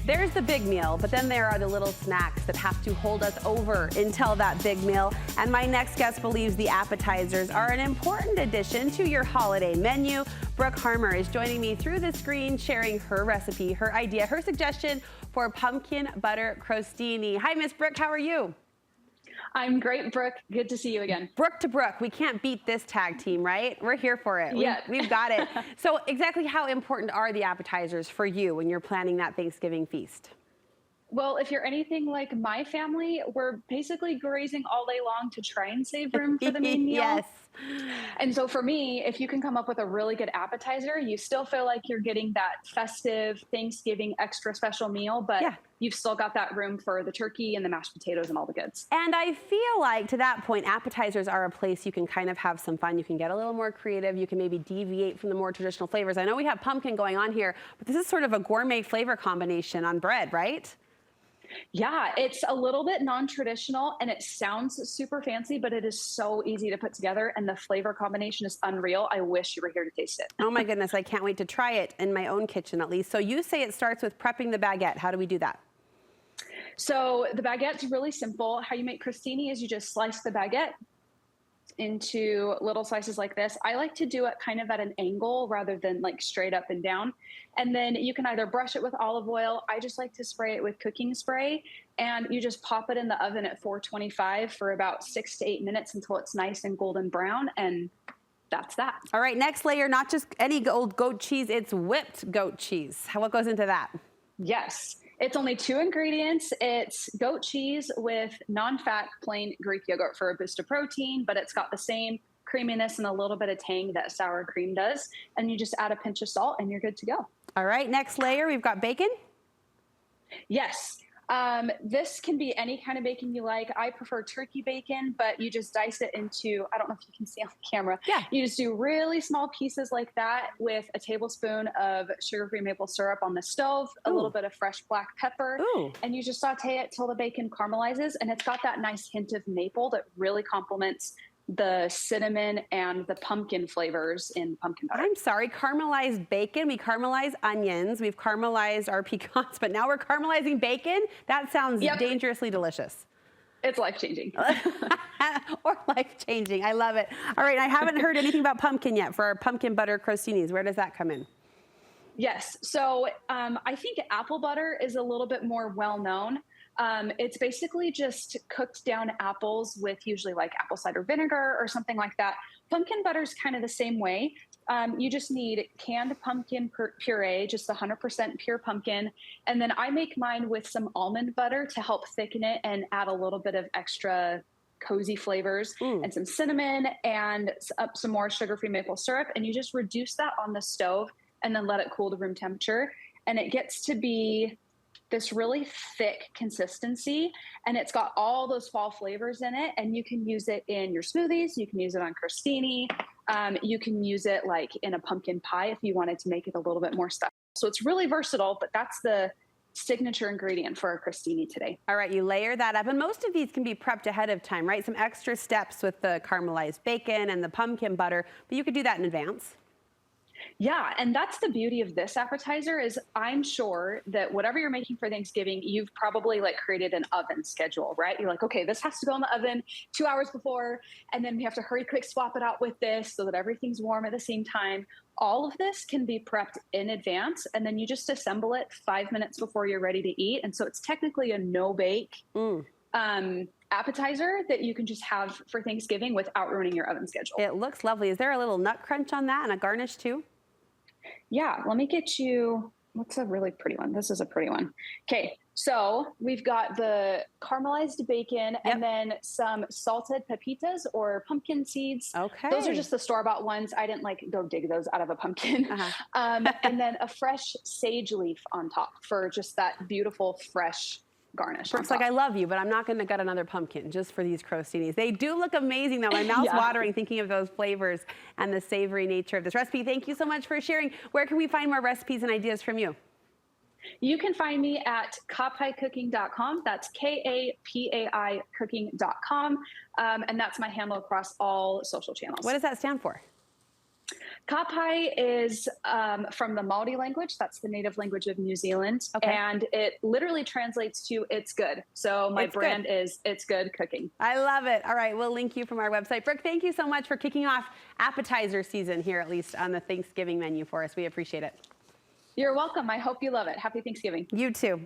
There's the big meal, but then there are the little snacks that have to hold us over until that big meal. And my next guest believes the appetizers are an important addition to your holiday menu. Brooke Harmer is joining me through the screen, sharing her recipe, her idea, her suggestion for pumpkin butter crostini. Hi, Miss Brooke, how are you? I'm great, Brooke. Good to see you again. Brooke to Brooke, we can't beat this tag team, right? We're here for it. Yeah. We've got it. So exactly how important are the appetizers for you when you're planning that Thanksgiving feast? Well, if you're anything like my family, we're basically grazing all day long to try and save room for the main meal. Yes. And so for me, if you can come up with a really good appetizer, you still feel like you're getting that festive Thanksgiving extra special meal, but you've still got that room for the turkey and the mashed potatoes and all the goods. And I feel like to that point, appetizers are a place you can kind of have some fun. You can get a little more creative. You can maybe deviate from the more traditional flavors. I know we have pumpkin going on here, but this is sort of a gourmet flavor combination on bread, right? Yeah, it's a little bit non-traditional and it sounds super fancy, but it is so easy to put together and the flavor combination is unreal. I wish you were here to taste it. Oh my goodness, I can't wait to try it in my own kitchen at least. So you say it starts with prepping the baguette. How do we do that? So the baguette's really simple. How you make crostini is you just slice the baguette into little slices like this. I like to do it kind of at an angle rather than like straight up and down. And then you can either brush it with olive oil. I just like to spray it with cooking spray and you just pop it in the oven at 425 for about 6 to 8 minutes until it's nice and golden brown. And that's that. All right, next layer, not just any old goat cheese, it's whipped goat cheese. What goes into that? Yes. It's only 2 ingredients. It's goat cheese with non-fat plain Greek yogurt for a boost of protein, but it's got the same creaminess and a little bit of tang that sour cream does. And you just add a pinch of salt and you're good to go. All right, next layer, we've got bacon. Yes. This can be any kind of bacon you like. I prefer turkey bacon, but you just dice it into, I don't know if you can see on the camera. Yeah. You just do really small pieces like that with a tablespoon of sugar-free maple syrup on the stove, a little bit of fresh black pepper, and you just saute it till the bacon caramelizes. And it's got that nice hint of maple that really complements the cinnamon and the pumpkin flavors in pumpkin butter. I'm sorry, caramelized bacon. We caramelize onions. We've caramelized our pecans, but now we're caramelizing bacon? That sounds dangerously delicious. It's life-changing. Or life-changing. I love it. All right, I haven't heard anything about pumpkin yet for our pumpkin butter crostinis. Where does that come in? Yes. So I think apple butter is a little bit more well-known. It's basically just cooked down apples with usually like apple cider vinegar or something like that. Pumpkin butter is kind of the same way. You just need canned pumpkin puree, just 100% pure pumpkin. And then I make mine with some almond butter to help thicken it and add a little bit of extra cozy flavors and some cinnamon and some more sugar-free maple syrup. And you just reduce that on the stove and then let it cool to room temperature. And it gets to be this really thick consistency, and it's got all those fall flavors in it, and you can use it in your smoothies, you can use it on crostini, you can use it like in a pumpkin pie if you wanted to make it a little bit more special. So it's really versatile, but that's the signature ingredient for our crostini today. All right, you layer that up, and most of these can be prepped ahead of time, right? Some extra steps with the caramelized bacon and the pumpkin butter, but you could do that in advance. Yeah, and that's the beauty of this appetizer is I'm sure that whatever you're making for Thanksgiving, you've probably like created an oven schedule, right? You're like, okay, this has to go in the oven 2 hours before, and then we have to hurry quick swap it out with this so that everything's warm at the same time. All of this can be prepped in advance, and then you just assemble it 5 minutes before you're ready to eat. And so it's technically a no-bake appetizer that you can just have for Thanksgiving without ruining your oven schedule. It looks lovely. Is there a little nut crunch on that and a garnish too? Yeah, let me get you, what's a really pretty one? This is a pretty one. Okay, so we've got the caramelized bacon and then some salted pepitas or pumpkin seeds. Okay. Those are just the store-bought ones. I didn't like go dig those out of a pumpkin. And then a fresh sage leaf on top for just that beautiful fresh garnish. Brooke's like, I love you, but I'm not going to gut another pumpkin just for these crostinis. They do look amazing, though. My mouth's watering thinking of those flavors and the savory nature of this recipe. Thank you so much for sharing. Where can we find more recipes and ideas from you? You can find me at kapaicooking.com. That's K-A-P-A-I cooking.com. And that's my handle across all social channels. What does that stand for? Kapai is from the Maori language. That's the native language of New Zealand. Okay. And it literally translates to "it's good." So my brand is It's Good Cooking. I love it. All right, we'll link you from our website. Brooke, thank you so much for kicking off appetizer season here, at least on the Thanksgiving menu for us. We appreciate it. You're welcome. I hope you love it. Happy Thanksgiving. You too.